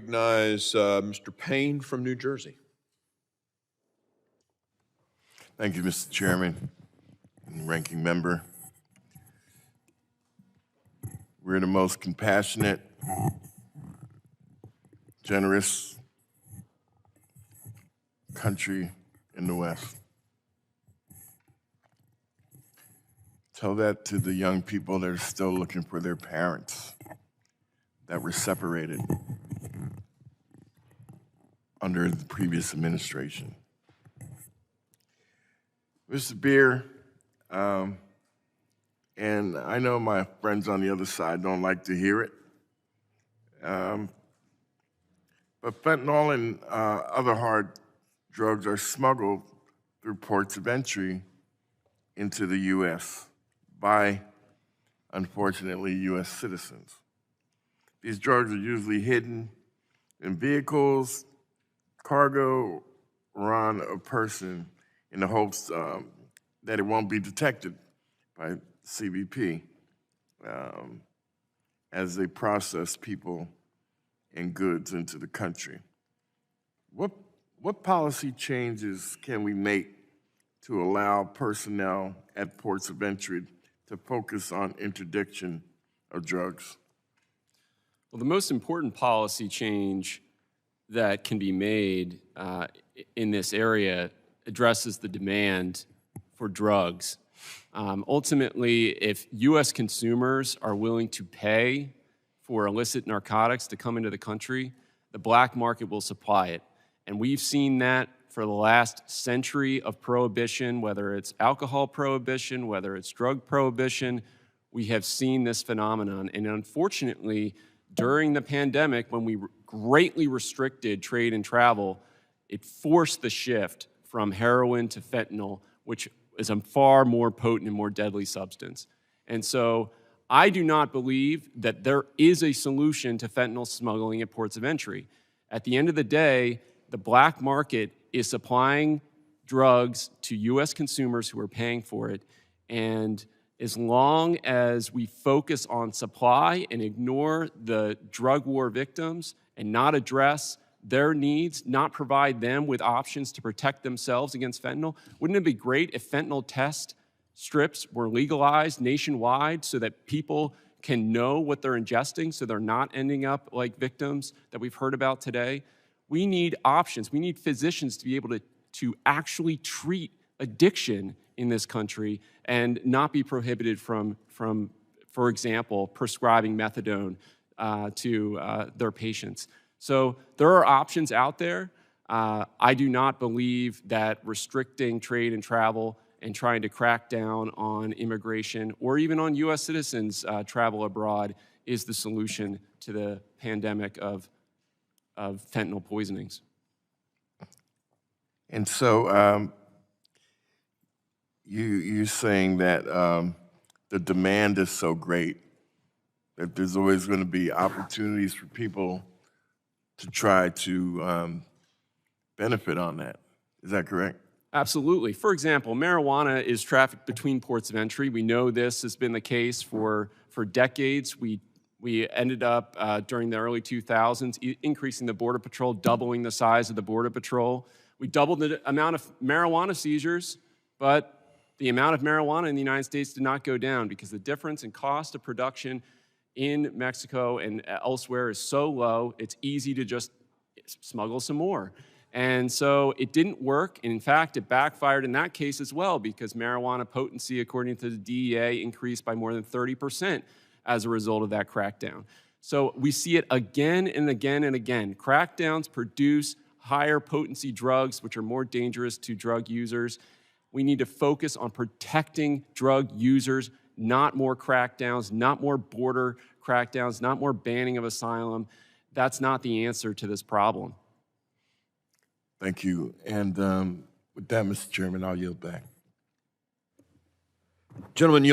recognize Mr. Payne from New Jersey. Thank you, Mr. Chairman and Ranking Member. We're the most compassionate, generous country in the West. Tell that to the young people that are still looking for their parents that were separated under the previous administration. Mr. Beer, and I know my friends on the other side don't like to hear it, but fentanyl and other hard drugs are smuggled through ports of entry into the U.S. by, unfortunately, U.S. citizens. These drugs are usually hidden in vehicles, cargo, or on a person in the hopes that it won't be detected by CBP as they process people and goods into the country. What policy changes can we make to allow personnel at ports of entry to focus on interdiction of drugs? Well, the most important policy change that can be made in this area addresses the demand for drugs. Ultimately, if U.S. consumers are willing to pay for illicit narcotics to come into the country, the black market will supply it. And we've seen that for the last century of prohibition, whether it's alcohol prohibition, whether it's drug prohibition, we have seen this phenomenon. And unfortunately, during the pandemic, when we greatly restricted trade and travel, it forced the shift from heroin to fentanyl, which is a far more potent and more deadly substance. And so I do not believe that there is a solution to fentanyl smuggling at ports of entry. At the end of the day, the black market is supplying drugs to U.S. consumers who are paying for it. And as long as we focus on supply and ignore the drug war victims and not address their needs, not provide them with options to protect themselves against fentanyl, wouldn't it be great if fentanyl test strips were legalized nationwide so that people can know what they're ingesting so they're not ending up like victims that we've heard about today? We need options. We need physicians to be able to actually treat addiction in this country and not be prohibited from for example, prescribing methadone to their patients. So there are options out there. I do not believe that restricting trade and travel and trying to crack down on immigration or even on U.S. citizens travel abroad is the solution to the pandemic of fentanyl poisonings. And so you're saying that the demand is so great that there's always going to be opportunities for people to try to benefit on that. Is that correct? Absolutely. For example, marijuana is trafficked between ports of entry. We know this has been the case for decades. We ended up, during the early 2000s, increasing the Border Patrol, doubling the size of the Border Patrol. We doubled the amount of marijuana seizures, but the amount of marijuana in the United States did not go down because the difference in cost of production in Mexico and elsewhere is so low, it's easy to just smuggle some more. And so it didn't work. And in fact, it backfired in that case as well because marijuana potency, according to the DEA, increased by more than 30% as a result of that crackdown. So we see it again and again and again. Crackdowns produce higher potency drugs, which are more dangerous to drug users. We need to focus on protecting drug users, not more crackdowns, not more border crackdowns, not more banning of asylum. That's not the answer to this problem. Thank you. And with that, Mr. Chairman, I'll yield back. Gentlemen,